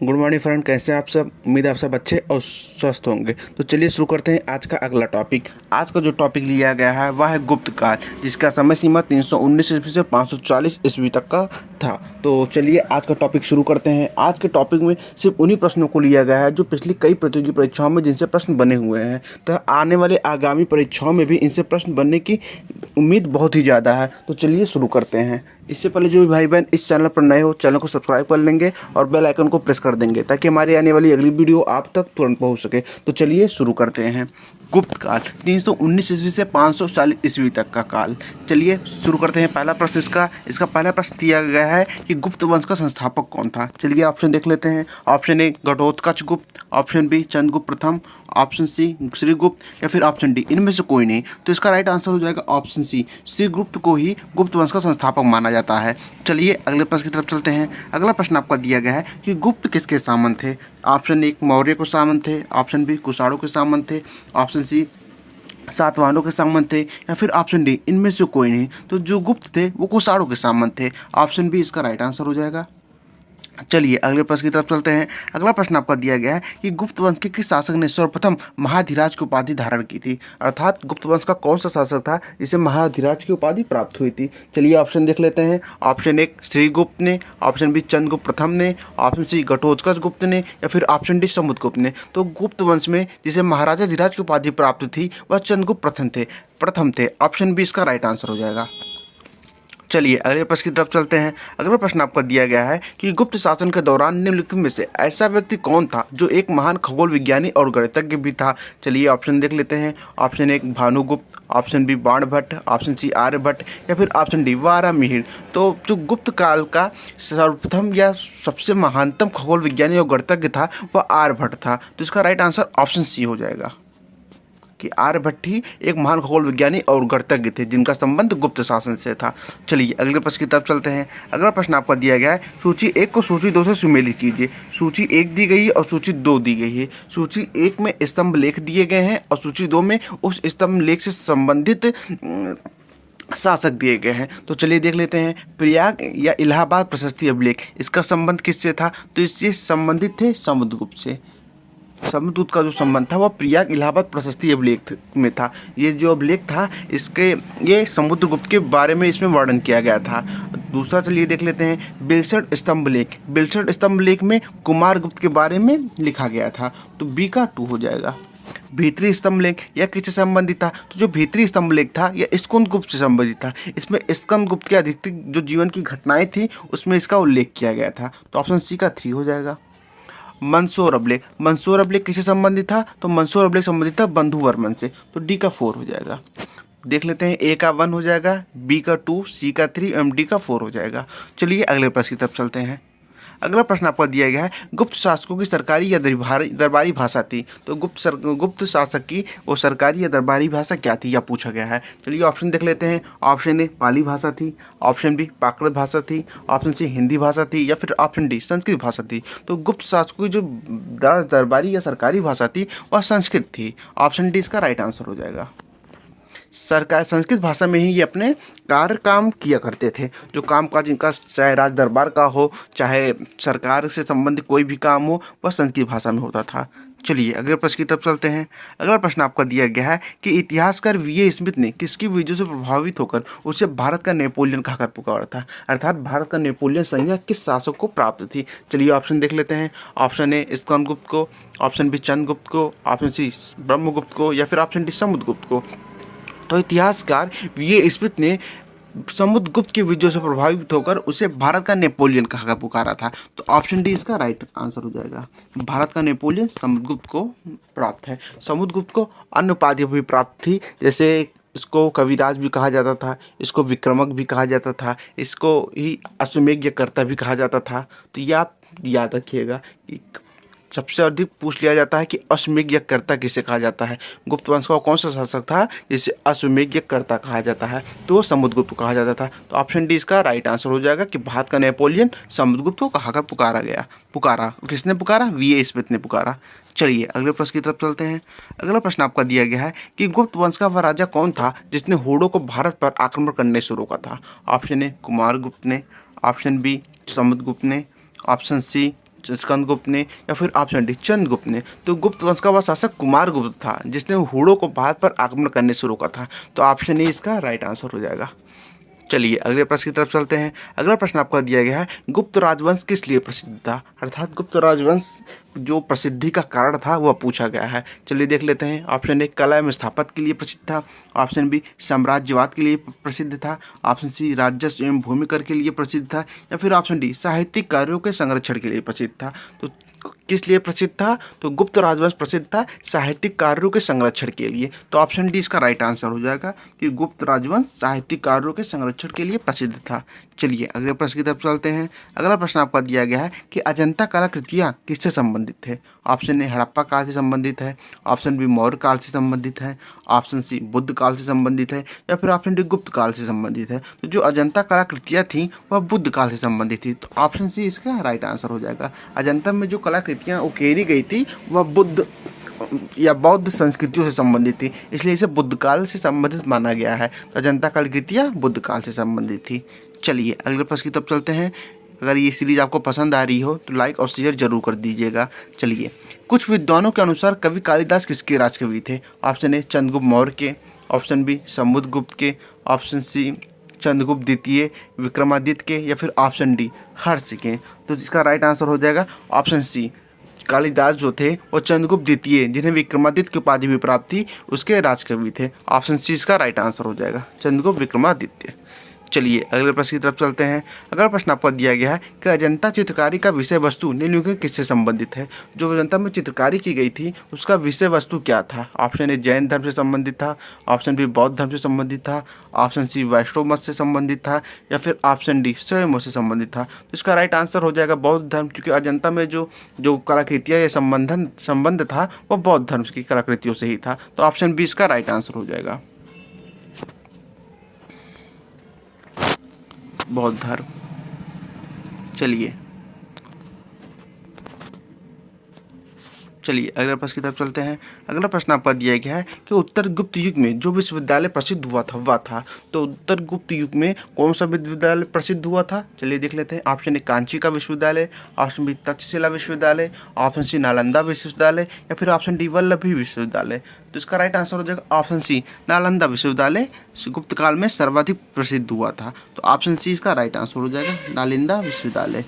Good morning friend, कैसे हैं आप सब। उम्मीद है आप सब अच्छे और स्वस्थ होंगे। तो चलिए शुरू करते हैं आज का अगला टॉपिक। आज का जो टॉपिक लिया गया है वह है गुप्त काल, जिसका समय सीमा 319 ईस्वी से 540 ईस्वी तक का था। तो चलिए आज का टॉपिक शुरू करते हैं। आज के टॉपिक में सिर्फ उन्हीं प्रश्नों को लिया गया है जो पिछली कई प्रतियोगी परीक्षाओं में जिनसे प्रश्न बने हुए हैं। तो आने वाले आगामी परीक्षाओं में भी इनसे प्रश्न बनने की उम्मीद बहुत ही ज़्यादा है। तो चलिए शुरू करते हैं। इससे पहले जो भी भाई बहन इस चैनल पर नए हो, चैनल को सब्सक्राइब कर लेंगे और बेल आइकन को प्रेस कर देंगे ताकि हमारी आने वाली अगली वीडियो आप तक तुरंत पहुंच सके। तो चलिए शुरू करते हैं। गुप्त काल 319 ईस्वी से 540 ईस्वी तक का काल। चलिए शुरू करते हैं। पहला प्रश्न इसका पहला प्रश्न दिया गया है कि गुप्त वंश का संस्थापक कौन था। चलिए ऑप्शन देख लेते हैं। ऑप्शन ए घटोत्कच गुप्त, ऑप्शन बी चंद्रगुप्त प्रथम, ऑप्शन सी श्रीगुप्त या फिर ऑप्शन डी इनमें से कोई नहीं। तो इसका राइट आंसर हो जाएगा ऑप्शन सी, श्रीगुप्त को ही गुप्त वंश का संस्थापक माना जाता है। चलिए अगले प्रश्न की तरफ चलते हैं। अगला प्रश्न आपका दिया गया है कि गुप्त किसके सामंत थे। ऑप्शन ए मौर्य को सामंत थे, ऑप्शन बी कुषाणों के सामंत थे, ऑप्शन सी सातवाहनों के सामंत थे या फिर ऑप्शन डी इनमें से कोई नहीं। तो जो गुप्त थे वो कुषाणों के सामंत थे। ऑप्शन बी इसका राइट आंसर हो जाएगा। चलिए अगले प्रश्न की तरफ चलते हैं। अगला प्रश्न आपका दिया गया है कि गुप्त वंश के किस शासक ने सर्वप्रथम महाधिराज की उपाधि धारण की थी। अर्थात गुप्त वंश का कौन सा शासक था जिसे महाधिराज की उपाधि प्राप्त हुई थी। चलिए ऑप्शन देख लेते हैं। ऑप्शन ए श्रीगुप्त ने, ऑप्शन बी चंद्रगुप्त प्रथम ने, ऑप्शन सी घटोत्कच गुप्त ने या फिर ऑप्शन डी समुद्रगुप्त ने। तो गुप्त वंश में जिसे महाराजा धीराज की उपाधि प्राप्त थी वह चंद्रगुप्त प्रथम थे। ऑप्शन बी इसका राइट आंसर हो जाएगा। चलिए अगले प्रश्न की तरफ चलते हैं। अगला प्रश्न आपका दिया गया है कि गुप्त शासन के दौरान निम्नलिखित में से ऐसा व्यक्ति कौन था जो एक महान खगोल विज्ञानी और गणितज्ञ भी था। चलिए ऑप्शन देख लेते हैं। Option A Bhanugupta, option B Banabhatta, option C Aryabhata या फिर ऑप्शन डी वारामिहिर। तो जो गुप्त काल का सर्वप्रथम या सबसे महानतम खगोल विज्ञानी और गणितज्ञ था वह आर्यभट्ट था। तो इसका राइट आंसर ऑप्शन सी हो जाएगा कि आर्यभट्ट ही एक महान खगोल विज्ञानी और गणितज्ञ थे जिनका संबंध गुप्त शासन से था। चलिए अगले प्रश्न की तरफ चलते हैं। अगला प्रश्न आपका दिया गया है सूची 1 को सूची 2 से सुमेलित कीजिए। सूची 1 दी गई है और सूची 2 दी गई है। सूची 1 में स्तंभ लेख दिए गए हैं और सूची 2 में उस स्तंभ लेख से संबंधित शासक दिए गए हैं। तो चलिए देख लेते हैं। प्रयाग या इलाहाबाद प्रशस्ति अभिलेख, इसका संबंध किससे था। तो इससे संबंधित थे समुद्रगुप्त से। समुद्रगुप्त का जो संबंध था वह प्रयाग इलाहाबाद प्रशस्ति अभिलेख में था। ये जो अभिलेख था ये समुद्रगुप्त के बारे में इसमें वर्णन किया गया था। दूसरा चलिए देख लेते हैं। बिलसट स्तंभ लेख, बिलसट स्तंभ लेख में कुमारगुप्त के बारे में लिखा गया था। तो बी का 2 हो जाएगा। भीतरी स्तंभ लेख यह किससे संबंधित था। तो जो भीतरी स्तंभ लेख था यह स्कंदगुप्त से संबंधित था। इसमें स्कंदगुप्त के अधिकतर जो जीवन की घटनाएं थी उसमें इसका उल्लेख किया गया था। तो ऑप्शन सी का 3 हो जाएगा। मंदसौर अभिलेख, मंदसौर अभिलेख किससे संबंधित था। तो मंदसौर अभिलेख संबंधित था बंधुवर्मन से। तो डी का 4 हो जाएगा। देख लेते हैं। ए का 1 हो जाएगा, बी का 2, सी का 3 एवं डी का 4 हो जाएगा। चलिए अगले प्रश्न की तरफ चलते हैं। अगला प्रश्न आपको दिया गया है गुप्त शासकों की सरकारी या दरबारी भाषा थी। तो गुप्त शासक की वो सरकारी या दरबारी भाषा क्या थी यह पूछा गया है। चलिए ऑप्शन देख लेते हैं। ऑप्शन ए पाली भाषा थी, ऑप्शन बी प्राकृत भाषा थी, ऑप्शन सी हिंदी भाषा थी या फिर ऑप्शन डी संस्कृत भाषा थी। तो गुप्त शासकों की जो दरबारी या सरकारी भाषा थी वह संस्कृत थी। ऑप्शन डी इसका राइट आंसर हो जाएगा। सरकार संस्कृत भाषा में ही ये अपने कार्य काम किया करते थे। जो काम काज इनका चाहे राज दरबार का हो चाहे सरकार से संबंधित कोई भी काम हो वह संस्कृत भाषा में होता था। चलिए अगले प्रश्न की तरफ चलते हैं। अगला प्रश्न आपका दिया गया है कि इतिहासकार वी.ए. स्मिथ ने किसकी वजह से प्रभावित होकर उसे भारत का नेपोलियन कहकर पुकारा था। अर्थात भारत का नेपोलियन संज्ञा किस शासक को प्राप्त थी। चलिए ऑप्शन देख लेते हैं। ऑप्शन ए स्कंदगुप्त को, ऑप्शन बी चंद्रगुप्त को, ऑप्शन सी ब्रह्मगुप्त को या फिर ऑप्शन डी समुद्रगुप्त को। तो इतिहासकार वी.ए. स्मिथ ने समुद्रगुप्त की विजयों से प्रभावित होकर उसे भारत का नेपोलियन कहकर पुकारा था। तो ऑप्शन डी इसका राइट आंसर हो जाएगा। भारत का नेपोलियन समुद्रगुप्त को प्राप्त है। समुद्रगुप्त को अन्य उपाधियां भी प्राप्त थी, जैसे इसको कविराज भी कहा जाता था, इसको विक्रमक भी कहा जाता था, इसको ही अश्वमेधकर्ता भी कहा जाता था। तो ये आप याद रखिएगा कि सबसे अधिक पूछ लिया जाता है कि अश्वमेधकर्ता किसे कहा जाता है। गुप्त वंश का कौन सा शासक था जिसे अश्वमेधकर्ता कहा जाता है। तो समुद्रगुप्त को कहा जाता था। तो ऑप्शन डी इसका राइट आंसर हो जाएगा कि भारत का नेपोलियन समुद्रगुप्त को कहकर पुकारा। किसने पुकारा। वी.ए. स्मिथ ने पुकारा। चलिए अगले प्रश्न की तरफ चलते हैं। अगला प्रश्न आपका दिया गया है कि गुप्त वंश का वह राजा कौन था जिसने होड़ों को भारत पर आक्रमण करने से रोका था। ऑप्शन ए कुमारगुप्त ने, ऑप्शन बी समुद्रगुप्त ने, ऑप्शन सी स्कंदगुप्त ने, या फिर ऑप्शन डी चंद्रगुप्त ने। तो गुप्त वंश का वह शासक कुमार गुप्त था जिसने हुड़ों को भारत पर आक्रमण करने शुरू किया था। तो ऑप्शन ए इसका राइट आंसर हो जाएगा। चलिए अगले प्रश्न की तरफ चलते हैं। अगला प्रश्न आपका दिया गया है, गुप्त राजवंश किस लिए प्रसिद्ध था? अर्थात गुप्त राजवंश जो प्रसिद्धि का कारण था वह पूछा गया है। चलिए देख लेते हैं। ऑप्शन ए कला एवं स्थापत्य के लिए प्रसिद्ध था। ऑप्शन बी साम्राज्यवाद के लिए प्रसिद्ध था। ऑप्शन सी राजस्व एवं भूमि कर के लिए प्रसिद्ध था। या फिर ऑप्शन डी साहित्यिक कार्यों के संरक्षण के लिए प्रसिद्ध था। तो किस लिए प्रसिद्ध था? तो गुप्त राजवंश प्रसिद्ध था साहित्यिक कार्यों के संरक्षण के लिए। तो ऑप्शन डी इसका राइट आंसर हो जाएगा कि गुप्त राजवंश साहित्यिक कार्यों के संरक्षण के लिए प्रसिद्ध था। चलिए अगले प्रश्न की तरफ चलते हैं। अगला प्रश्न आपका दिया गया है कि अजंता कलाकृतियाँ किससे संबंधित है? ऑप्शन ए हड़प्पा काल से संबंधित है। ऑप्शन बी मौर्य काल से संबंधित है। ऑप्शन सी बुद्ध काल से संबंधित है। या फिर ऑप्शन डी गुप्त काल से संबंधित है। तो जो अजंता कलाकृतियाँ थीं वह बुद्ध काल से संबंधित थी। तो ऑप्शन सी इसका राइट आंसर हो जाएगा। अजंता में जो कलाकृतियाँ उकेरी गई थी वह बुद्ध या बौद्ध संस्कृतियों से संबंधित थी, इसलिए इसे बुद्ध काल से संबंधित माना गया है। तो अजंता कलाकृतियाँ बुद्ध काल से संबंधित थी। चलिए अगले प्रश्न की तरफ चलते हैं। अगर ये सीरीज आपको पसंद आ रही हो तो लाइक और शेयर जरूर कर दीजिएगा। चलिए, कुछ विद्वानों के अनुसार कवि कालिदास किसके राजकवि थे? ऑप्शन ए चंद्रगुप्त मौर्य के। ऑप्शन बी समुद्रगुप्त के। ऑप्शन सी चंद्रगुप्त द्वितीय विक्रमादित्य के। या फिर ऑप्शन डी हर्ष के। तो इसका राइट आंसर हो जाएगा ऑप्शन सी। कालिदास जो थे वो चंद्रगुप्त द्वितीय, जिन्हें विक्रमादित्य की उपाधि भी प्राप्त थी, उसके राजकवि थे। ऑप्शन सी इसका राइट आंसर हो जाएगा, चंद्रगुप्त विक्रमादित्य। चलिए अगले प्रश्न की तरफ चलते हैं। अगला प्रश्न आपको दिया गया है कि अजंता चित्रकारी का विषय वस्तु निम्नलिखित किससे संबंधित है? जो अजंता में चित्रकारी की गई थी उसका विषय वस्तु क्या था? ऑप्शन ए जैन धर्म से संबंधित था। ऑप्शन बी बौद्ध धर्म से संबंधित था। ऑप्शन सी वैष्णव मत से संबंधित था। या फिर ऑप्शन डी शैव मत से संबंधित था। तो इसका राइट आंसर हो जाएगा बौद्ध धर्म, क्योंकि अजंता में जो कलाकृतियाँ या संबंध था वह बौद्ध धर्म की कलाकृतियों से ही था। तो ऑप्शन बी इसका राइट आंसर हो जाएगा, बौद्ध धर्म। चलिए अगले प्रश्न की तरफ चलते हैं। अगला प्रश्न आपका दिया गया है कि उत्तर गुप्त युग में जो विश्वविद्यालय प्रसिद्ध हुआ था वह था। तो उत्तर गुप्त युग में कौन सा विश्वविद्यालय प्रसिद्ध हुआ था? चलिए देख लेते हैं। ऑप्शन ए कांची का विश्वविद्यालय। ऑप्शन बी तक्षशिला विश्वविद्यालय। ऑप्शन सी नालंदा विश्वविद्यालय। या फिर ऑप्शन डी वल्लभी विश्वविद्यालय। तो इसका राइट आंसर हो जाएगा ऑप्शन सी, नालंदा विश्वविद्यालय गुप्त काल में सर्वाधिक प्रसिद्ध हुआ था। तो ऑप्शन सी इसका राइट आंसर हो जाएगा, नालंदा विश्वविद्यालय।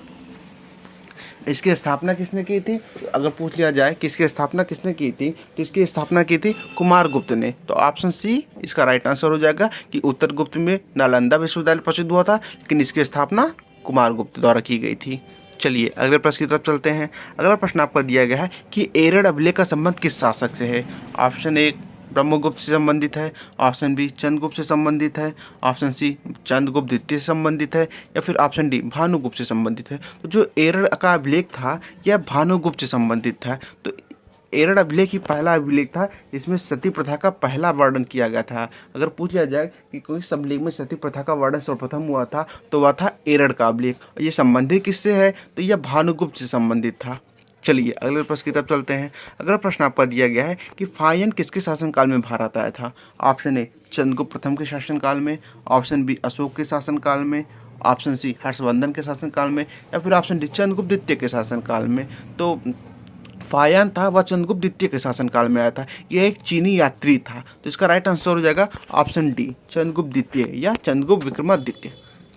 इसकी स्थापना किसने की थी? अगर पूछ लिया जाए किसकी स्थापना किसने की थी, तो इसकी स्थापना की थी कुमार गुप्त ने। तो ऑप्शन सी इसका राइट आंसर हो जाएगा कि उत्तर गुप्त में नालंदा विश्वविद्यालय प्रसिद्ध हुआ था, लेकिन इसकी स्थापना कुमार गुप्त द्वारा की गई थी। चलिए अगले प्रश्न की तरफ चलते हैं। अगला प्रश्न आपका दिया गया है कि एरड़ अभिलेख का संबंध किस शासक से है? ऑप्शन ए ब्रह्मगुप्त से संबंधित है। ऑप्शन बी चंद्रगुप्त से संबंधित है। ऑप्शन सी चंद्रगुप्त द्वितीय से संबंधित है। या फिर ऑप्शन डी भानुगुप्त से संबंधित है। तो जो एरड़ का अभिलेख था यह भानुगुप्त से संबंधित था। तो एरड़ अभिलेख ही पहला अभिलेख था जिसमें सती प्रथा का पहला वर्णन किया गया था। अगर पूछ लिया जाए कि कोई अभिलेख में सती प्रथा का वर्णन सर्वप्रथम हुआ था तो वह था एरड़ का अभिलेख। और ये संबंधित किससे है? तो यह भानुगुप्त से संबंधित था। चलिए अगले प्रश्न की तरफ चलते हैं। अगला प्रश्न आपका दिया गया है कि फायन किसके शासनकाल में भारत आया था? ऑप्शन ए चंद्रगुप्त प्रथम के शासनकाल में। ऑप्शन बी अशोक के शासनकाल में। ऑप्शन सी हर्षवर्धन के शासनकाल में। या फिर ऑप्शन डी चंद्रगुप्त द्वितीय के शासनकाल में। तो फायन था वह चंद्रगुप्त द्वितीय के शासनकाल में आया था। यह एक चीनी यात्री था। तो इसका राइट आंसर हो जाएगा ऑप्शन डी चंद्रगुप्त द्वितीय या चंद्रगुप्त विक्रमादित्य।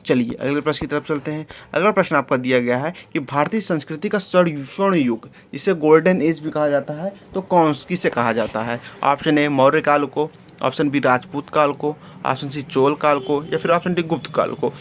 चलिए अगले प्रश्न की तरफ चलते हैं। अगला प्रश्न आपका दिया गया है कि भारतीय संस्कृति का स्वर्ण युग, जिसे गोल्डन एज भी कहा जाता है, तो किसे कहा जाता है? ऑप्शन ए मौर्य काल को। ऑप्शन बी राजपूत काल को। ऑप्शन सी चोल काल को। या फिर ऑप्शन डी गुप्त काल को।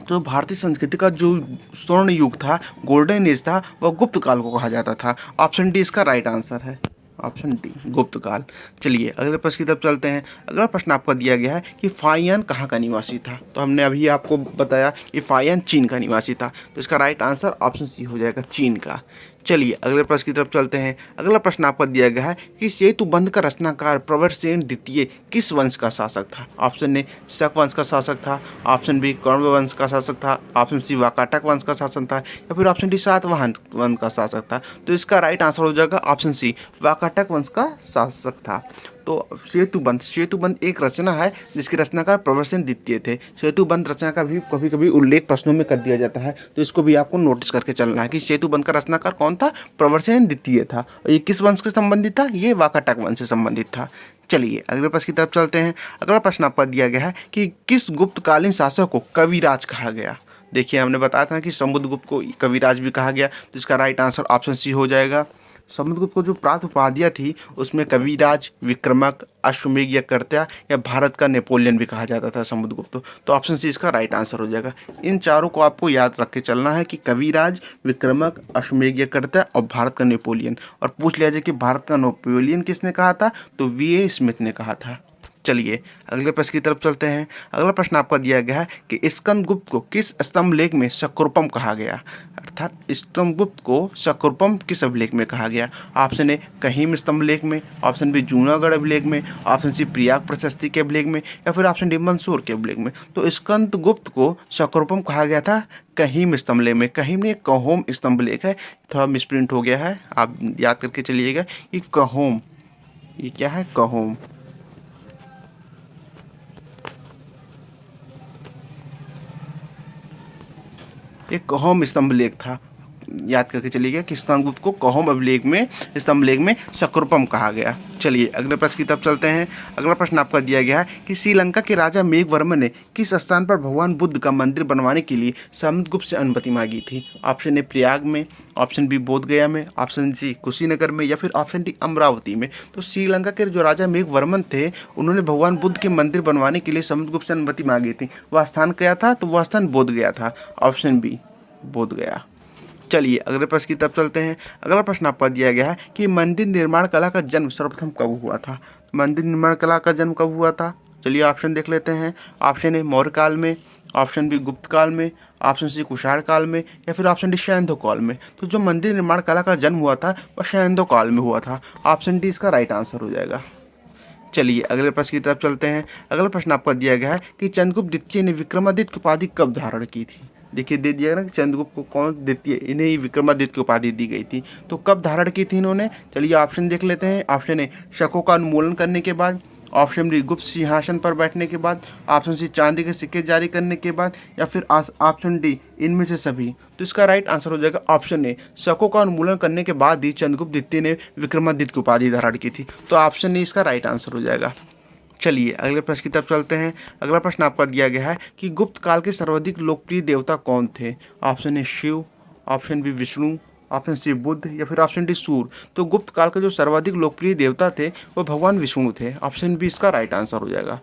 जो भारतीय संस्कृति का जो स्वर्ण युग था, गोल्डन एज था, वह गुप्त काल को कहा जाता था। ऑप्शन डी इसका राइट आंसर है, ऑप्शन डी गुप्त काल। चलिए अगले प्रश्न की तरफ चलते हैं। अगला प्रश्न आपका दिया गया है कि फायन कहाँ का निवासी था? तो हमने अभी आपको बताया कि फायन चीन का निवासी था। तो इसका राइट आंसर ऑप्शन सी हो जाएगा, चीन का। चलिए अगले प्रश्न की तरफ चलते हैं। अगला प्रश्न आपका दिया गया है कि सेतुबंध का रचनाकार प्रवरसेन द्वितीय किस वंश का शासक था? ऑप्शन ए शक वंश का शासक था। ऑप्शन बी कौरव वंश का शासक था। ऑप्शन सी वाकाटक वंश का शासक था। या फिर ऑप्शन डी सातवाहन वंश का शासक था। तो इसका राइट आंसर हो जाएगा ऑप्शन सी वाकाटक वंश का शासक था। तो सेतुबंध एक रचना है जिसके रचनाकार प्रवरसेन द्वितीय थे। सेतुबंध रचना का भी कभी कभी उल्लेख प्रश्नों में कर दिया जाता है, तो इसको भी आपको नोटिस करके चलना है कि सेतुबंध का रचनाकार कौन था, प्रवरसेन द्वितीय था। और ये किस वंश से संबंधित था, ये वाकाटक वंश से संबंधित था। चलिए अगले प्रश्न की तरफ चलते हैं। अगला प्रश्न आपका दिया गया है कि किस गुप्तकालीन शासक को कविराज कहा गया। देखिए हमने बताया था कि समुद्रगुप्त को कविराज भी कहा गया, तो इसका राइट आंसर ऑप्शन सी हो जाएगा। समुद्रगुप्त को जो प्राप्त उपाधियाँ थी उसमें कविराज, विक्रमक, अश्वमेध या कर्त्या या भारत का नेपोलियन भी कहा जाता था समुद्रगुप्त। तो ऑप्शन सी इसका राइट आंसर हो जाएगा। इन चारों को आपको याद रख के चलना है कि कविराज, विक्रमक, अश्वमेध या कर्त्या और भारत का नेपोलियन। और पूछ लिया जाए कि भारत का नेपोलियन किसने कहा था, तो वी.ए. स्मिथ ने कहा था। चलिए अगले प्रश्न की तरफ चलते हैं। अगला प्रश्न आपका दिया गया है कि स्कंदगुप्त को किस स्तंभलेख में शकुरपम कहा गया, अर्थात स्कंदगुप्त को शकुरपम किस अभिलेख में कहा गया। ऑप्शन ए कहीम स्तंभलेख में, ऑप्शन बी जूनागढ़ अभिलेख में, ऑप्शन सी प्रयाग प्रशस्ति के अभिलेख में, या फिर ऑप्शन डी मंदसौर के अभिलेख में। तो स्कंदगुप्त को शकुरपम कहा गया था कहीम स्तंभलेख में। कहीम ने कहोम स्तंभलेख है, थोड़ा मिसप्रिंट हो गया है, आप याद करके चलिएगा। ये कहोम, ये क्या है, कहोम। एक कहोम स्तंभलेख था, याद करके चलिएगा कि स्कंदगुप्त को कहोम अभिलेख में स्तंभलेख में शकुरपम कहा गया। चलिए अगले प्रश्न की तरफ चलते हैं। अगला प्रश्न आपका दिया गया है कि श्रीलंका के राजा मेघवर्मन ने किस स्थान पर भगवान बुद्ध का मंदिर बनवाने के लिए समुद्रगुप्त से अनुमति मांगी थी। ऑप्शन ए प्रयाग में, ऑप्शन बी बोधगया में, ऑप्शन सी कुशीनगर में, या फिर ऑप्शन डी अमरावती में। तो श्रीलंका के जो राजा मेघवर्मन थे उन्होंने भगवान बुद्ध के मंदिर बनवाने के लिए समुद्रगुप्त से अनुमति मांगी थी। वह स्थान क्या था, तो वह स्थान बोधगया था। Option B Bodhgaya. चलिए अगले प्रश्न की तरफ चलते हैं। अगला प्रश्न आपका दिया गया है कि मंदिर निर्माण कला का जन्म सर्वप्रथम कब हुआ था। मंदिर निर्माण कला का जन्म कब हुआ था, चलिए ऑप्शन देख लेते हैं। ऑप्शन ए मौर्य काल में, ऑप्शन बी गुप्त काल में, ऑप्शन सी कुषाण काल में, या फिर ऑप्शन डी शैंदव काल में। तो जो मंदिर निर्माण कला का जन्म हुआ था वह शैंदव काल में हुआ था। ऑप्शन डी इसका राइट आंसर हो जाएगा। चलिए अगले प्रश्न की तरफ चलते हैं। अगला प्रश्न आपका दिया गया है कि चंद्रगुप्त द्वितीय ने विक्रमादित्य की उपाधि कब धारण की थी। देखिए दे दिया ना कि चंद्रगुप्त को कौन द्वितीय, इन्हें ही विक्रमादित्य की उपाधि दी गई थी। तो कब धारण की थी इन्होंने, चलिए ऑप्शन देख लेते हैं। ऑप्शन ए शकों का उन्मूलन करने के बाद, ऑप्शन बी गुप्त सिंहासन पर बैठने के बाद, ऑप्शन सी चांदी के सिक्के जारी करने के बाद, या फिर ऑप्शन डी इनमें से सभी। तो इसका राइट आंसर हो जाएगा ऑप्शन ए, शकों का उन्मूलन करने के बाद ही चंद्रगुप्त द्वितीय ने विक्रमादित्य की उपाधि धारण की थी। तो ऑप्शन ए इसका राइट आंसर हो जाएगा। चलिए अगले प्रश्न की तरफ चलते हैं। अगला प्रश्न आपका दिया गया है कि गुप्त काल के सर्वाधिक लोकप्रिय देवता कौन थे। Option A Shiva, option B Vishnu, option C Buddha, या फिर ऑप्शन डी सूर्य। तो गुप्त काल के जो सर्वाधिक लोकप्रिय देवता थे वो भगवान विष्णु थे। ऑप्शन बी इसका राइट आंसर हो जाएगा।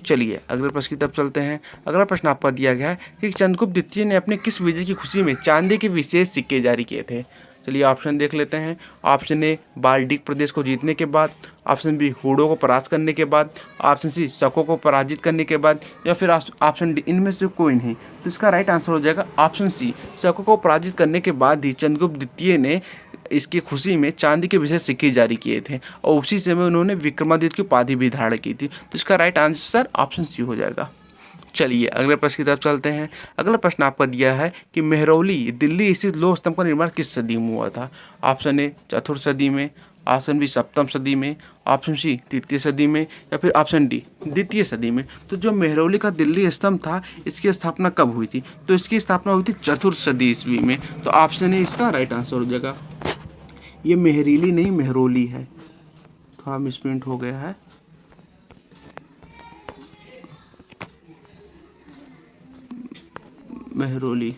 चलिए अगले प्रश्न की तरफ चलते हैं। अगला प्रश्न आपका दिया गया है कि चंद्रगुप्त द्वितीय ने अपने किस विजय की खुशी में चांदी के विशेष सिक्के जारी किए थे। चलिए ऑप्शन देख लेते हैं। ऑप्शन ए बाल्टिक प्रदेश को जीतने के बाद, ऑप्शन बी हुडों को परास्त करने के बाद, ऑप्शन सी शकों को पराजित करने के बाद, या फिर ऑप्शन डी इनमें से कोई नहीं। तो इसका राइट आंसर हो जाएगा ऑप्शन सी, शकों को पराजित करने के बाद ही चंद्रगुप्त द्वितीय ने इसकी खुशी में चांदी के विशेष सिक्के जारी किए थे और उसी समय उन्होंने विक्रमादित्य की उपाधि भी धारण की थी। तो इसका राइट आंसर ऑप्शन सी हो जाएगा। चलिए अगले प्रश्न की तरफ चलते हैं। अगला प्रश्न आपका दिया है कि मेहरौली दिल्ली स्थित लौह स्तंभ का निर्माण किस सदी में हुआ था। ऑप्शन ए चतुर्थ सदी में, ऑप्शन बी सप्तम सदी में, ऑप्शन सी तृतीय सदी में, या फिर ऑप्शन डी द्वितीय सदी में। तो जो मेहरौली का दिल्ली स्तंभ था इसकी स्थापना कब हुई थी, तो इसकी स्थापना हुई थी चतुर्थ सदी ईस्वी में। तो ऑप्शन ए इसका राइट आंसर हो जाएगा। ये मेहरीली नहीं मेहरौली है, थोड़ा मिसप्रिंट हो गया है। मेहरौली।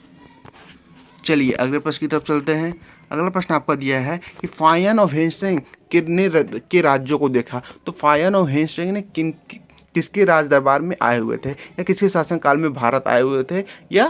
चलिए अगले प्रश्न की तरफ चलते हैं। अगला प्रश्न आपका दिया है कि फायन ऑफ हेंस्टिंग के राज्यों को देखा। तो फायन ऑफ हेंस्टिंग ने किसके राज दरबार में आए हुए थे, या किसके शासनकाल में भारत आए हुए थे, या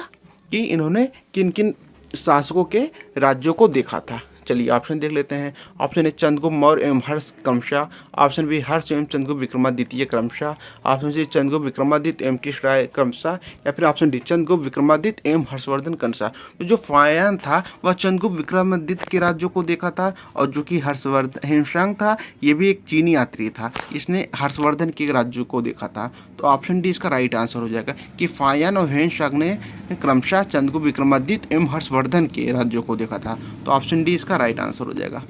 कि इन्होंने किन किन शासकों के राज्यों को देखा था। चलिए ऑप्शन देख लेते हैं। ऑप्शन ए चंद्रगुप्त मौर्य एवं हर्ष क्रमशः, ऑप्शन बी हर्ष एवं चंद्रगुप्त विक्रमादित्य क्रमशः, ऑप्शन सी चंद्रगुप्त विक्रमादित्य एवं कृष्णराय क्रमशः, या फिर ऑप्शन डी चंद्रगुप्त विक्रमादित्य एवं हर्षवर्धन क्रमशः। तो जो फायन था वह चंद्रगुप्त विक्रमादित्य के राज्यों को देखा था, और जो कि हर्षवर्धन हेमशंग था ये भी एक चीनी यात्री था, इसने हर्षवर्धन के राज्यों को देखा था। तो ऑप्शन डी इसका राइट आंसर हो जाएगा कि फायन और हेमशंग ने क्रमशः चंद्रगुप्त विक्रमादित्य एवं हर्षवर्धन के राज्यों को देखा था। तो ऑप्शन डी इसका राइट आंसर हो जाएगा।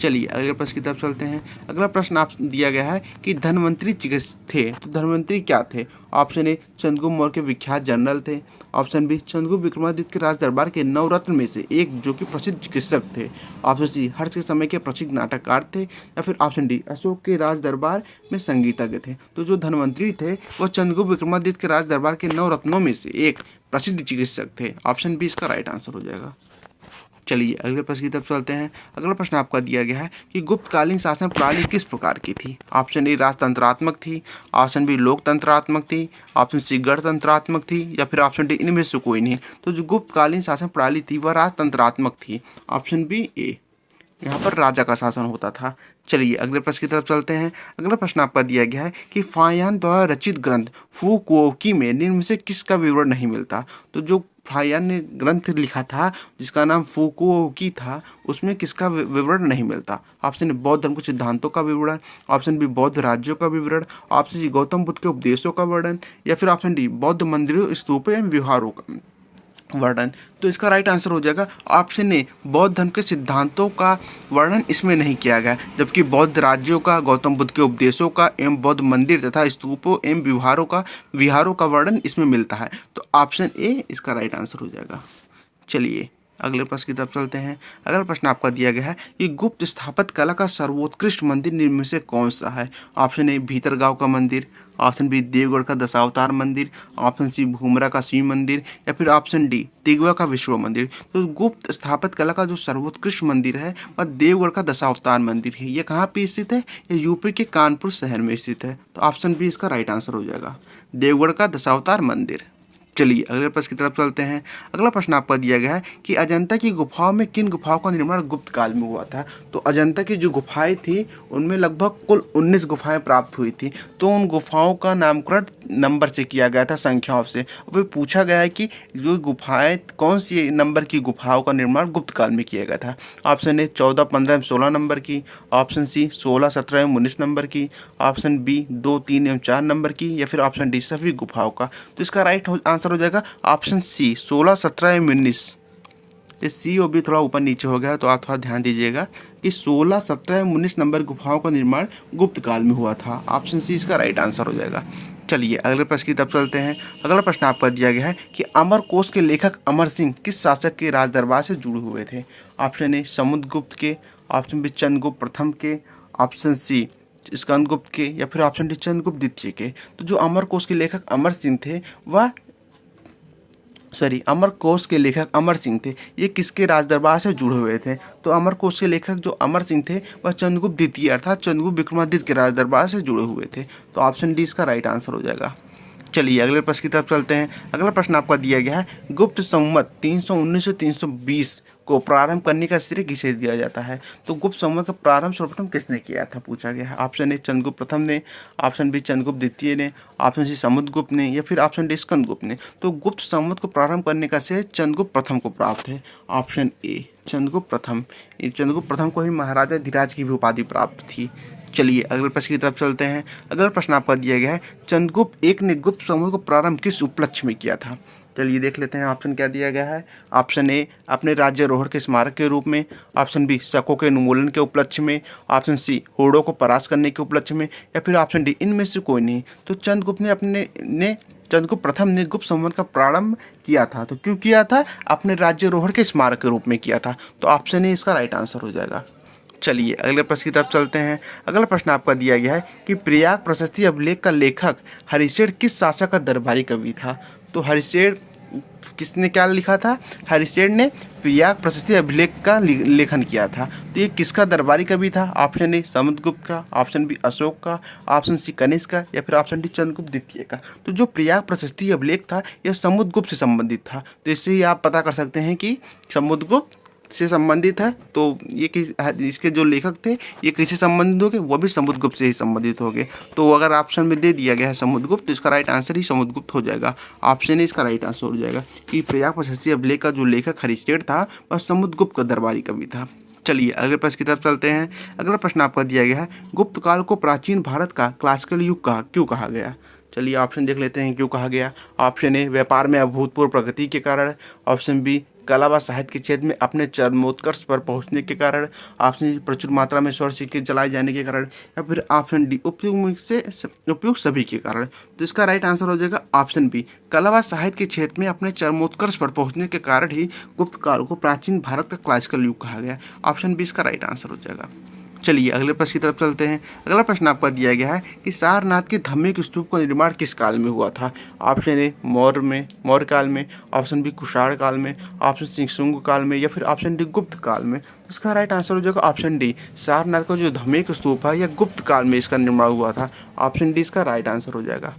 चलिए अगले प्रश्न की तरफ चलते हैं। अगला प्रश्न आप दिया गया है कि धन्वंतरी चिकित्सक थे, तो धन्वंतरी क्या थे? ऑप्शन ए चंद्रगुप्त मौर्य के विख्यात जनरल थे। ऑप्शन बी चंद्रगुप्त विक्रमादित्य के राज दरबार के नवरत्न में से एक जो कि प्रसिद्ध चिकित्सक थे। ऑप्शन सी हर्ष के समय के प्रसिद्ध नाटककार थे। या फिर ऑप्शन डी अशोक के राज दरबार में संगीतज्ञ थे। तो जो धन्वंतरी थे वह चंद्रगुप्त विक्रमादित्य के राज दरबार के नवरत्नों में से एक प्रसिद्ध चिकित्सक थे। ऑप्शन बी इसका राइट आंसर हो जाएगा। चलिए अगले प्रश्न की तरफ चलते हैं। अगला प्रश्न आपका दिया गया है कि गुप्तकालीन शासन प्रणाली किस प्रकार की थी? ऑप्शन ए राजतंत्रात्मक थी। ऑप्शन बी लोकतंत्रात्मक थी। ऑप्शन सी गणतंत्रात्मक थी। या फिर ऑप्शन डी इनमें से कोई नहीं। तो जो गुप्तकालीन शासन प्रणाली थी वह राजतंत्रात्मक थी। ऑप्शन बी ए, यहाँ पर राजा का शासन होता था। चलिए अगले प्रश्न की तरफ चलते हैं। अगला प्रश्न आपका दिया गया है कि फाहियान द्वारा रचित ग्रंथ फुकुओकी में निम्न में से किसका विवरण नहीं मिलता? तो जो फाहियान ने ग्रंथ लिखा था जिसका नाम फुकुओकी था, उसमें किसका विवरण नहीं मिलता? ऑप्शन ए बौद्ध धर्म के सिद्धांतों का विवरण। ऑप्शन बी बौद्ध राज्यों का विवरण। ऑप्शन सी गौतम बुद्ध के उपदेशों का वर्णन। या फिर ऑप्शन डी बौद्ध मंदिरों, स्तूपों एवं विहारों का वर्णन। तो इसका राइट आंसर हो जाएगा ऑप्शन ए बौद्ध धर्म के सिद्धांतों का वर्णन इसमें नहीं किया गया, जबकि बौद्ध राज्यों का, गौतम बुद्ध के उपदेशों का एवं बौद्ध मंदिर तथा स्तूपों एवं विहारों का वर्णन इसमें मिलता है। तो ऑप्शन ए इसका राइट आंसर हो जाएगा। चलिए अगले प्रश्न की तरफ चलते हैं। अगला प्रश्न आपका दिया गया है कि गुप्त स्थापत्य कला का सर्वोत्कृष्ट मंदिर निम्न में से कौन सा है? ऑप्शन ए भीतरगांव का मंदिर। ऑप्शन बी देवगढ़ का दशावतार मंदिर। ऑप्शन सी भूमरा का शिव मंदिर। या फिर ऑप्शन डी तिगवा का विष्णु मंदिर। तो गुप्त स्थापत्य कला का जो सर्वोत्कृष्ट मंदिर है वह देवगढ़ का दशावतार मंदिर है। ये कहाँ पे स्थित है? ये यूपी के कानपुर शहर में स्थित है। तो ऑप्शन बी इसका राइट आंसर हो जाएगा, देवगढ़ का दशावतार मंदिर। चलिए अगले प्रश्न की तरफ चलते हैं। अगला प्रश्न आपका दिया गया है कि अजंता की गुफाओं में किन गुफाओं का निर्माण गुप्त काल में हुआ था? तो अजंता की जो गुफाएं थी उनमें लगभग कुल 19 गुफाएं प्राप्त हुई थी। तो उन गुफाओं का नामकरण नंबर से किया गया था, संख्याओं से। फिर पूछा गया है कि जो गुफाएं कौन सी नंबर की गुफाओं का निर्माण गुप्त काल में किया गया था। ऑप्शन ए 14, 15 एवं 16 नंबर की। ऑप्शन सी 16, 17 एवं 19 नंबर की। ऑप्शन बी 2, 3 एवं 4 नंबर की। या फिर ऑप्शन डी सभी गुफाओं का। तो इसका राइट आंसर हो जाएगा ऑप्शन सी 16, 17 एवं 19। ये सी ओ भी थोड़ा ऊपर नीचे हो गया, तो आप थोड़ा ध्यान दीजिएगा कि 16, 17 एवं 19 नंबर गुफाओं का निर्माण गुप्त काल में हुआ था। ऑप्शन सी इसका राइट आंसर हो जाएगा। चलिए अगले प्रश्न की तरफ चलते हैं। अगला प्रश्न आपका दिया गया है कि अमरकोश के लेखक अमर सिंह किस शासक के राज दरबार से जुड़े हुए थे? ऑप्शन ए समुद्रगुप्त के। ऑप्शन बी चंद्रगुप्त प्रथम के। ऑप्शन सी स्कंदगुप्त के। या फिर ऑप्शन डी चंद्रगुप्त द्वितीय के। तो जो अमरकोश के लेखक अमर सिंह थे वह अमरकोश के लेखक अमर सिंह थे, ये किसके राज दरबार से जुड़े हुए थे? तो अमरकोश के लेखक जो अमर सिंह थे वह चंद्रगुप्त द्वितीय अर्थात चंद्रगुप्त विक्रमादित्य के राज दरबार से जुड़े हुए थे। तो ऑप्शन डी इसका राइट आंसर हो जाएगा। चलिए अगले प्रश्न की तरफ चलते हैं। अगला प्रश्न आपका दिया गया है गुप्त संवत 319 से 320 को प्रारंभ करने का श्रेय किसे दिया जाता है? तो गुप्त संवत का प्रारंभ सर्वप्रथम किसने किया था, पूछा गया है। ऑप्शन ए चंद्रगुप्त प्रथम ने। ऑप्शन बी चंद्रगुप्त द्वितीय ने। ऑप्शन सी समुद्रगुप्त ने। या फिर ऑप्शन डी स्कंदगुप्त ने। तो गुप्त संवत को प्रारंभ करने का श्रेय चंद्रगुप्त प्रथम को प्राप्त है। ऑप्शन ए चंद्रगुप्त प्रथम। चंद्रगुप्त प्रथम को ही महाराजा धीराज की भी उपाधि प्राप्त थी। चलिए अगले प्रश्न की तरफ चलते हैं। अगला प्रश्न आपका दिया गया है चंद्रगुप्त एक ने गुप्त समूह को प्रारंभ किस उपलक्ष्य में किया था? चलिए देख लेते हैं ऑप्शन क्या दिया गया है। ऑप्शन ए अपने राज्यारोहण के स्मारक के रूप में। ऑप्शन बी शकों के उन्मूलन के उपलक्ष्य में। ऑप्शन सी होड़ों को परास्त करने के उपलक्ष्य में। या फिर ऑप्शन डी इनमें से कोई नहीं। तो चंद्रगुप्त प्रथम ने गुप्त संवत का प्रारंभ किया था। तो क्यों किया था? अपने राज्यारोहण के स्मारक के रूप में किया था। तो ऑप्शन ए इसका राइट आंसर हो जाएगा। चलिए अगले प्रश्न की तरफ चलते हैं। अगला प्रश्न आपका दिया गया है कि प्रयाग प्रशस्ति अभिलेख का लेखक हरिशेठ किस शासक का दरबारी कवि था? तो हरिशेठ किसने क्या लिखा था? हरिशेठ ने प्रयाग प्रशस्ति अभिलेख का लेखन किया था। तो ये किसका दरबारी कवि था? ऑप्शन ए समुद्रगुप्त का। ऑप्शन बी अशोक का। ऑप्शन सी कनिष्क का। या फिर ऑप्शन डी चंद्रगुप्त द्वितीय का। तो जो प्रयाग प्रशस्ति अभिलेख था यह समुद्रगुप्त से संबंधित था। तो इससे ही आप पता कर सकते हैं कि समुद्रगुप्त से संबंधित है। तो ये इसके जो लेखक थे ये किससे संबंधित हो गए? वो भी समुद्रगुप्त से ही संबंधित हो गए। तो अगर ऑप्शन में दे दिया गया है समुद्रगुप्त तो इसका राइट आंसर ही समुद्रगुप्त हो जाएगा। ऑप्शन ए इसका राइट आंसर हो जाएगा कि प्रयाग प्रशस्ति अभिलेख का जो लेखक हरिशेठ था वह समुद्रगुप्त का दरबारी कवि था। चलिए अगले प्रश्न की तरफ चलते हैं। अगला प्रश्न आपका दिया गया है गुप्त काल को प्राचीन भारत का क्लासिकल युग क्यों कहा गया? चलिए ऑप्शन देख लेते हैं क्यों कहा गया। ऑप्शन ए व्यापार में अभूतपूर्व प्रगति के कारण। ऑप्शन बी कला व साहित्य के क्षेत्र में अपने चरमोत्कर्ष पर पहुंचने के कारण, ऑप्शन प्रचुर मात्रा में सौर सिक्के जलाए जाने के कारण, या फिर ऑप्शन डी उपयुक्त सभी के कारण। तो इसका राइट आंसर हो जाएगा ऑप्शन बी, कला व साहित्य के क्षेत्र में अपने चरमोत्कर्ष पर पहुंचने के कारण ही गुप्त काल को प्राचीन भारत का क्लासिकल युग कहा गया। ऑप्शन बी इसका राइट आंसर हो जाएगा। चलिए अगले प्रश्न की तरफ चलते हैं। अगला प्रश्न आपका दिया गया है कि सारनाथ के धम्मिक स्तूप का निर्माण किस काल में हुआ था। ऑप्शन ए मौर्य काल में, ऑप्शन बी कुषाण काल में, ऑप्शन सी शुंग काल में, या फिर ऑप्शन डी गुप्त काल में। इसका राइट आंसर हो जाएगा ऑप्शन डी, सारनाथ का जो धम्मिक स्तूप है यह गुप्त काल में इसका निर्माण हुआ था। ऑप्शन डी इसका राइट आंसर हो जाएगा।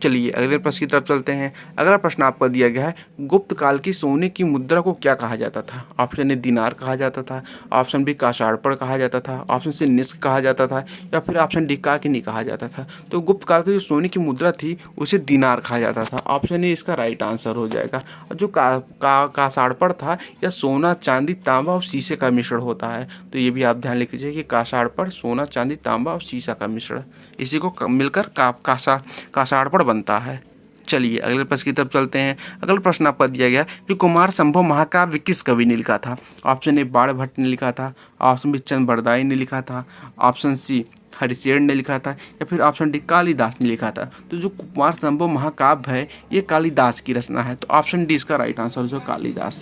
चलिए अगले प्रश्न की तरफ चलते हैं। अगला प्रश्न आपको दिया गया है, गुप्त काल की सोने की मुद्रा को क्या कहा जाता था। ऑप्शन ए दिनार कहा जाता था, ऑप्शन बी काशाड़पड़ कहा जाता था, ऑप्शन सी निस्क कहा जाता था, या फिर ऑप्शन डी काकिनी कहा जाता था। तो गुप्त काल की जो सोने की मुद्रा थी उसे दिनार कहा जाता था। ऑप्शन ए इसका राइट आंसर हो जाएगा। और जो काशाड़पड़ था यह सोना, चांदी, तांबा और शीशे का मिश्रण होता है। तो ये भी आप ध्यान लिख लीजिए कि काशाड़पड़ सोना, चांदी, तांबा और शीशा का मिश्रण, इसी को मिलकर कासाड़पड़ बनता है। चलिए अगले प्रश्न की तरफ चलते हैं। अगला प्रश्न आपका दिया गया कि कुमार संभव महाकाव्य किस कवि ने लिखा था। ऑप्शन ए बाणभट्ट ने लिखा था, ऑप्शन बी चंद बरदाई ने लिखा था, ऑप्शन सी हरिशेर ने लिखा था, या फिर ऑप्शन डी कालिदास ने लिखा था। तो जो कुमार संभव महाकाव्य है ये कालिदास की रचना है। तो ऑप्शन डी इसका राइट आंसर जो कालिदास।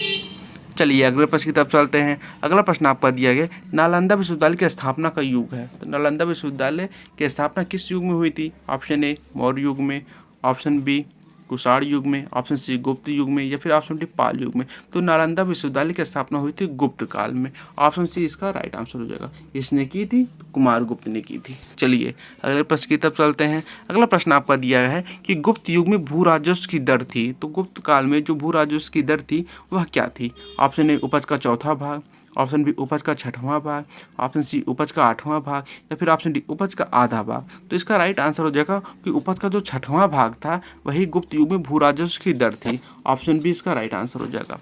चलिए अगले प्रश्न की तरफ चलते हैं। अगला प्रश्न आपका दिया गया नालंदा विश्वविद्यालय की स्थापना का युग है। तो नालंदा विश्वविद्यालय की स्थापना किस युग में हुई थी। ऑप्शन ए मौर्य युग में, ऑप्शन बी कुषाण युग में, ऑप्शन सी गुप्त युग में, या फिर ऑप्शन डी पाल युग में। तो नालंदा विश्वविद्यालय की स्थापना हुई थी गुप्त काल में। ऑप्शन सी इसका राइट आंसर हो जाएगा। इसने की थी कुमार गुप्त ने की थी। चलिए अगले प्रश्न की तरफ चलते हैं। अगला प्रश्न आपका दिया है कि गुप्त युग में भू राजस्व की दर थी। तो गुप्त काल में जो भू राजस्व की दर थी वह क्या थी। ऑप्शन ए उपज का चौथा भाग, ऑप्शन बी उपज का छठवां भाग, ऑप्शन सी उपज का आठवां भाग, या फिर ऑप्शन डी उपज का आधा भाग। तो इसका राइट आंसर हो जाएगा कि उपज का जो छठवां भाग था वही गुप्त युग में भू राजस्व की दर थी। ऑप्शन बी इसका राइट आंसर हो जाएगा।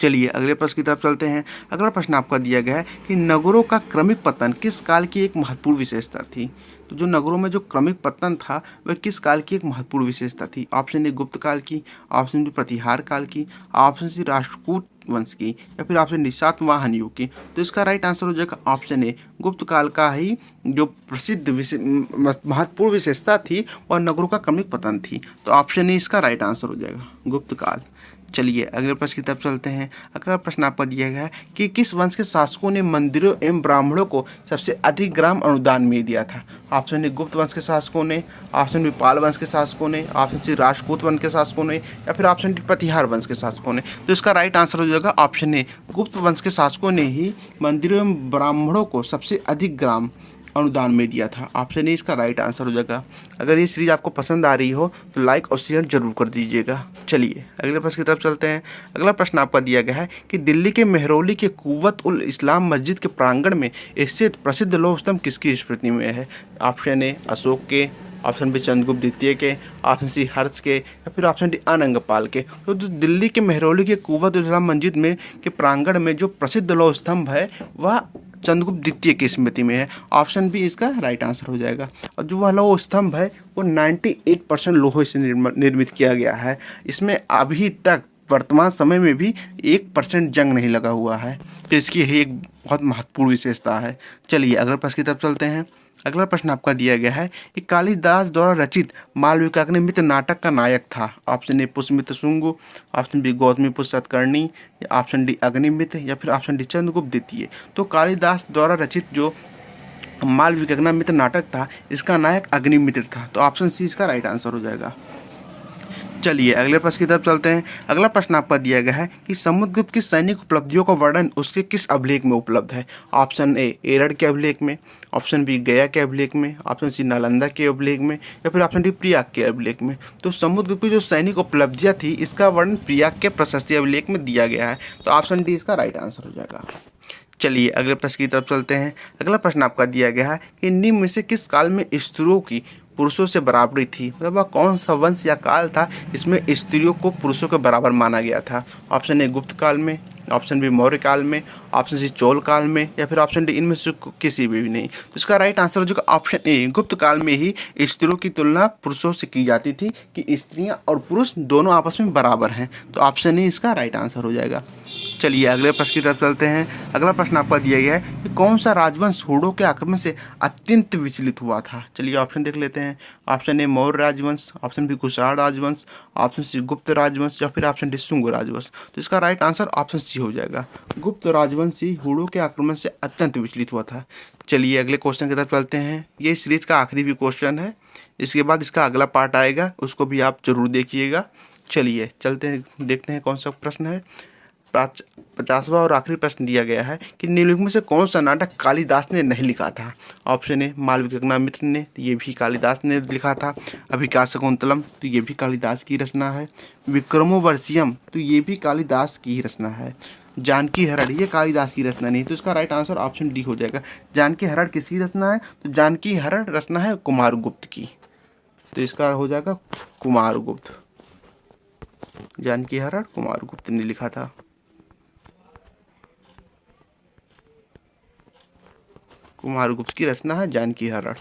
चलिए अगले प्रश्न की तरफ चलते हैं। अगला प्रश्न आपका दिया गया है कि नगरों का क्रमिक पतन किस काल की एक महत्वपूर्ण विशेषता थी। तो जो नगरों में जो क्रमिक पतन था वह किस काल की एक महत्वपूर्ण विशेषता थी। ऑप्शन ए गुप्त काल की, ऑप्शन बी प्रतिहार काल की, ऑप्शन सी राष्ट्रकूट वंश की, या फिर ऑप्शन डी सातवाहन युग की। तो इसका राइट आंसर हो जाएगा ऑप्शन ए, गुप्त काल का ही जो प्रसिद्ध महत्वपूर्ण विशेषता थी और नगरों का क्रमिक पतन थी। तो ऑप्शन ए इसका राइट आंसर हो जाएगा गुप्त काल। चलिए अगले प्रश्न की तरफ चलते हैं। अगला प्रश्न आपका दिया गया है कि किस वंश के शासकों ने मंदिरों एवं ब्राह्मणों को सबसे अधिक ग्राम अनुदान में दिया था। ऑप्शन ए गुप्त वंश के शासकों ने, ऑप्शन बी पाल वंश के शासकों ने, ऑप्शन सी राष्ट्रकूट वंश के शासकों ने, या फिर ऑप्शन डी प्रतिहार वंश के शासकों ने। तो इसका राइट आंसर हो जाएगा ऑप्शन ए, गुप्त वंश के शासकों ने ही मंदिरों एवं ब्राह्मणों को सबसे अधिक ग्राम अनुदान में दिया था। ऑप्शन ए इसका राइट आंसर हो जाएगा। अगर ये सीरीज आपको पसंद आ रही हो तो लाइक और शेयर जरूर कर दीजिएगा। चलिए अगले प्रश्न की तरफ चलते हैं। अगला प्रश्न आपका दिया गया है कि दिल्ली के मेहरौली के कुव्वत उल इस्लाम मस्जिद के प्रांगण में स्थित प्रसिद्ध लौह स्तंभ किसकी स्मृति में है। ऑप्शन ए अशोक के, ऑप्शन बी चंद्रगुप्त द्वितीय के, ऑप्शन सी हर्ष के, या फिर ऑप्शन डी अनंगपाल के। तो जो दिल्ली के मेहरौली के कुव्वत उल इस्लाम मस्जिद में के प्रांगण में जो प्रसिद्ध लौह स्तंभ है वह चंद्रगुप्त द्वितीय की स्मृति में है। ऑप्शन बी इसका राइट आंसर हो जाएगा। और जो वह लौह स्तंभ है वो 98% लोहे से निर्मित किया गया है। इसमें अभी तक वर्तमान समय में भी 1% जंग नहीं लगा हुआ है। तो इसकी यही एक बहुत महत्वपूर्ण विशेषता है। चलिए अगले प्रश्न की तरफ चलते हैं। अगला प्रश्न आपका दिया गया है कि कालिदास द्वारा रचित मालविकाग्निमित्र नाटक का नायक था। Option A Pushyamitra Shunga, option B Gautamiputra Satakarni, option D Agnimitra, या फिर ऑप्शन डी चंद्रगुप्त द्वितीय। तो कालिदास द्वारा रचित जो मालविकाग्निमित्र नाटक था इसका नायक अग्निमित्र था। तो ऑप्शन सी इसका राइट आंसर हो जाएगा। चलिए अगले प्रश्न की तरफ चलते हैं। अगला प्रश्न आपका दिया गया है कि समुद्रगुप्त की सैनिक उपलब्धियों का वर्णन उसके किस अभिलेख में उपलब्ध है। ऑप्शन ए एरड़ के अभिलेख में, ऑप्शन बी गया के अभिलेख में, ऑप्शन सी नालंदा के अभिलेख में, या फिर ऑप्शन डी प्रयाग के अभिलेख में। तो समुद्रगुप्त की जो सैनिक उपलब्धियां थी इसका वर्णन प्रयाग के प्रशस्ति अभिलेख में दिया गया है। तो ऑप्शन डी इसका राइट आंसर हो जाएगा। चलिए अगले प्रश्न की तरफ चलते हैं। अगला प्रश्न आपका दिया गया है कि निम्न में से किस काल में स्त्रियों की पुरुषों से बराबरी थी। मतलब वह कौन सा वंश या काल था इसमें स्त्रियों को पुरुषों के बराबर माना गया था। ऑप्शन ए गुप्त काल में, ऑप्शन बी मौर्य काल में, ऑप्शन सी चोल काल में, या फिर ऑप्शन डी इनमें से किसी में भी नहीं। तो इसका राइट आंसर हो जाएगा ऑप्शन ए, गुप्त काल में ही स्त्रियों की तुलना पुरुषों से की जाती थी कि स्त्रियां और पुरुष दोनों आपस में बराबर हैं। तो ऑप्शन ए इसका राइट आंसर हो जाएगा। चलिए अगले प्रश्न की तरफ चलते हैं। अगला प्रश्न आपका दिया गया है कि कौन सा राजवंश हूणों के आक्रमण से अत्यंत विचलित हुआ था। चलिए ऑप्शन देख लेते हैं। ऑप्शन ए मौर्य राजवंश, ऑप्शन बी कुषाण राजवंश, ऑप्शन सी गुप्त राजवंश, या फिर ऑप्शन डी शुंग राजवंश। तो इसका राइट आंसर ऑप्शन सी हो जाएगा, गुप्त राजवंश ही हूणों के आक्रमण से अत्यंत विचलित हुआ था। चलिए अगले क्वेश्चन की तरफ चलते हैं। ये सीरीज का आखिरी भी क्वेश्चन है, इसके बाद इसका अगला पार्ट आएगा, उसको भी आप जरूर देखिएगा। चलिए चलते हैं, देखते हैं कौन सा प्रश्न है। 50वां और आखिरी प्रश्न दिया गया है कि निम्नलिखित में से कौन सा नाटक कालिदास ने नहीं लिखा था। ऑप्शन ए मालविकाग्निमित्र ने, तो ये भी कालिदास ने लिखा था। अभिज्ञानशाकुंतलम, तो ये भी कालिदास की रचना है। विक्रमोर्वशीयम, तो ये भी कालिदास की ही रचना है। जानकी हरण, ये कालिदास की रचना नहीं। तो इसका राइट आंसर ऑप्शन डी हो जाएगा। जानकी हरण किसकी रचना है? तो जानकी हरण रचना है कुमारगुप्त की। तो इसका हो जाएगा कुमारगुप्त। जानकी हरण कुमारगुप्त ने लिखा था। कुमारगुप्त की रचना है जानकी हरण।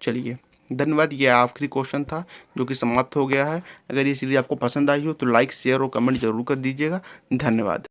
चलिए धन्यवाद। ये आखिरी क्वेश्चन था जो कि समाप्त हो गया है। अगर ये सीरीज आपको पसंद आई हो तो लाइक, शेयर और कमेंट जरूर कर दीजिएगा। धन्यवाद।